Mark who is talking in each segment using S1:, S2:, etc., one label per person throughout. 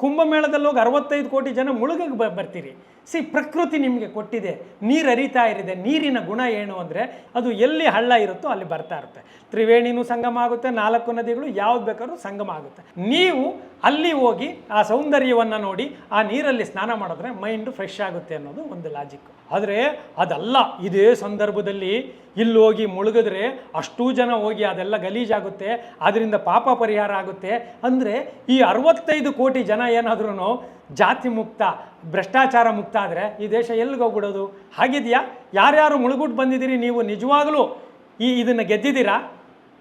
S1: ಕುಂಭಮೇಳದಲ್ಲಿ ಹೋಗಿ 65 ಕೋಟಿ ಜನ ಮುಳುಗಕ್ಕೆ ಬರ್ತೀರಿ. ಪ್ರಕೃತಿ ನಿಮಗೆ ಕೊಟ್ಟಿದೆ, ನೀರು ಹರಿತಾ ಇರಿದೆ. ನೀರಿನ ಗುಣ ಏನು ಅಂದರೆ ಅದು ಎಲ್ಲಿ ಹಳ್ಳ ಇರುತ್ತೋ ಅಲ್ಲಿ ಬರ್ತಾ ಇರುತ್ತೆ. ತ್ರಿವೇಣಿನೂ ಸಂಗಮ ಆಗುತ್ತೆ, 4 ನದಿಗಳು ಯಾವ್ದು ಬೇಕಾದ್ರೂ ಸಂಗಮ ಆಗುತ್ತೆ. ನೀವು ಅಲ್ಲಿ ಹೋಗಿ ಆ ಸೌಂದರ್ಯವನ್ನು ನೋಡಿ ಆ ನೀರಲ್ಲಿ ಸ್ನಾನ ಮಾಡಿದ್ರೆ ಮೈಂಡು ಫ್ರೆಶ್ ಆಗುತ್ತೆ ಅನ್ನೋದು ಒಂದು ಲಾಜಿಕ್. ಆದರೆ ಅದಲ್ಲ. ಇದೇ ಸಂದರ್ಭದಲ್ಲಿ ಇಲ್ಲಿ ಹೋಗಿ ಮುಳುಗಿದ್ರೆ ಅಷ್ಟೂ ಜನ ಹೋಗಿ ಅದೆಲ್ಲ ಗಲೀಜಾಗುತ್ತೆ, ಅದರಿಂದ ಪಾಪ ಪರಿಹಾರ ಆಗುತ್ತೆ. ಅಂದರೆ ಈ 65 ಕೋಟಿ ಜನ ಏನಾದ್ರೂ ಜಾತಿ ಮುಕ್ತ, ಭ್ರಷ್ಟಾಚಾರ ಮುಕ್ತ ಆದರೆ ಈ ದೇಶ ಎಲ್ಲಿಗೆ ಹೋಗ್ಬಿಡೋದು? ಹಾಗಿದೆಯಾ? ಯಾರ್ಯಾರು ಮುಳುಗುಟ್ಟು ಬಂದಿದ್ದೀರಿ ನೀವು ನಿಜವಾಗಲೂ ಇದನ್ನು ಗೆದ್ದಿದ್ದೀರಾ?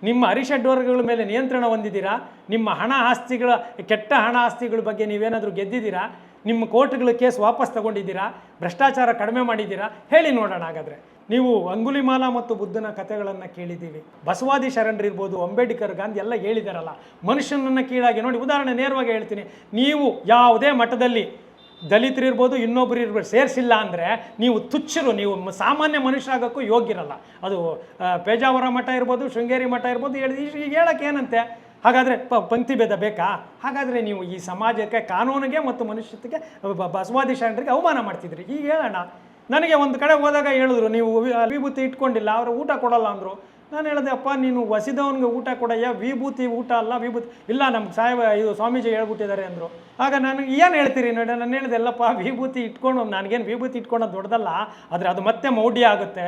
S1: ನಿಮ್ಮ ಅರಿಷಡ್ವರ್ಗಗಳ ಮೇಲೆ ನಿಯಂತ್ರಣ ಹೊಂದಿದ್ದೀರಾ? ನಿಮ್ಮ ಹಣ ಆಸ್ತಿಗಳ, ಕೆಟ್ಟ ಹಣ ಆಸ್ತಿಗಳ ಬಗ್ಗೆ ನೀವೇನಾದರೂ ಗೆದ್ದಿದ್ದೀರಾ? ನಿಮ್ಮ ಕೋರ್ಟ್ಗಳ ಕೇಸ್ ವಾಪಸ್ ತಗೊಂಡಿದ್ದೀರಾ? ಭ್ರಷ್ಟಾಚಾರ ಕಡಿಮೆ ಮಾಡಿದ್ದೀರಾ? ಹೇಳಿ ನೋಡೋಣ. ಹಾಗಾದರೆ ನೀವು ಅಂಗುಲಿಮಾಲ ಮತ್ತು ಬುದ್ಧನ ಕಥೆಗಳನ್ನು ಕೇಳಿದ್ದೀವಿ. ಬಸವಾದಿ ಶರಣರಿರ್ಬೋದು, ಅಂಬೇಡ್ಕರ್, ಗಾಂಧಿ ಎಲ್ಲ ಹೇಳಿದಾರಲ್ಲ, ಮನುಷ್ಯನನ್ನು ಕೀಳಾಗಿ ನೋಡಿ. ಉದಾಹರಣೆ ನೇರವಾಗಿ ಹೇಳ್ತೀನಿ, ನೀವು ಯಾವುದೇ ಮಠದಲ್ಲಿ ದಲಿತರಿರ್ಬೋದು, ಇನ್ನೊಬ್ಬರು ಇರ್ಬೋದು ಸೇರಿಸಿಲ್ಲ ಅಂದರೆ ನೀವು ತುಚ್ಛರು, ನೀವು ಸಾಮಾನ್ಯ ಮನುಷ್ಯರಾಗೋಕ್ಕೂ ಯೋಗ್ಯರಲ್ಲ. ಅದು ಪೇಜಾವರ ಮಠ ಇರ್ಬೋದು, ಶೃಂಗೇರಿ ಮಠ ಇರ್ಬೋದು. ಈಗ ಹೇಳೋಕ್ಕೆ ಏನಂತೆ? ಹಾಗಾದರೆ ಪಂಕ್ತಿ ಭೇದ ಬೇಕಾ? ಹಾಗಾದರೆ ನೀವು ಈ ಸಮಾಜಕ್ಕೆ, ಕಾನೂನಿಗೆ ಮತ್ತು ಮನುಷ್ಯತ್ವಕ್ಕೆ, ಬಸವಾದಿ ಶರಣರಿಗೆ ಅವಮಾನ ಮಾಡ್ತಿದ್ರಿ. ಈಗ ಹೇಳೋಣ. ನನಗೆ ಒಂದು ಕಡೆ ಹೋದಾಗ ಹೇಳಿದ್ರು, ನೀವು ವಿಭೂತಿ ಇಟ್ಕೊಂಡಿಲ್ಲ, ಅವರು ಊಟ ಕೊಡಲ್ಲ ಅಂದರು. ನಾನು ಹೇಳಿದೆ, ಅಪ್ಪ ನೀನು ವಸಿದವನಿಗೆ ಊಟ ಕೊಡಯ್ಯ, ವಿಭೂತಿ ಊಟ ಅಲ್ಲ. ವಿಭೂತಿ ಇಲ್ಲ, ನಮ್ಗೆ ಇದು ಸ್ವಾಮೀಜಿ ಹೇಳ್ಬಿಟ್ಟಿದ್ದಾರೆ ಅಂದರು. ಆಗ ನಾನು ಏನು ಹೇಳ್ತೀರಿ ನೋಡಿ, ನಾನು ಹೇಳಿದೆ, ಎಲ್ಲಪ್ಪ ವಿಭೂತಿ ಇಟ್ಕೊಂಡು, ನನಗೇನು ವಿಭೂತಿ ಇಟ್ಕೊಳ್ಳೋದು ದೊಡ್ಡದಲ್ಲ, ಆದರೆ ಅದು ಮತ್ತೆ ಮೌಢ್ಯ ಆಗುತ್ತೆ.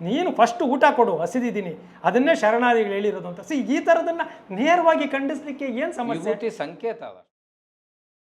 S1: ನೀನು ಫಸ್ಟ್ ಊಟ ಕೊಡು, ಹಸಿದಿದ್ದೀನಿ, ಅದನ್ನೇ ಶರಣಾದಿಗಳು ಹೇಳಿರೋದು ಅಂತ. ಈ ಥರದನ್ನು ನೇರವಾಗಿ ಖಂಡಿಸ್ಲಿಕ್ಕೆ ಏನು ಸಮಸ್ಯೆ?
S2: ಸಂಕೇತ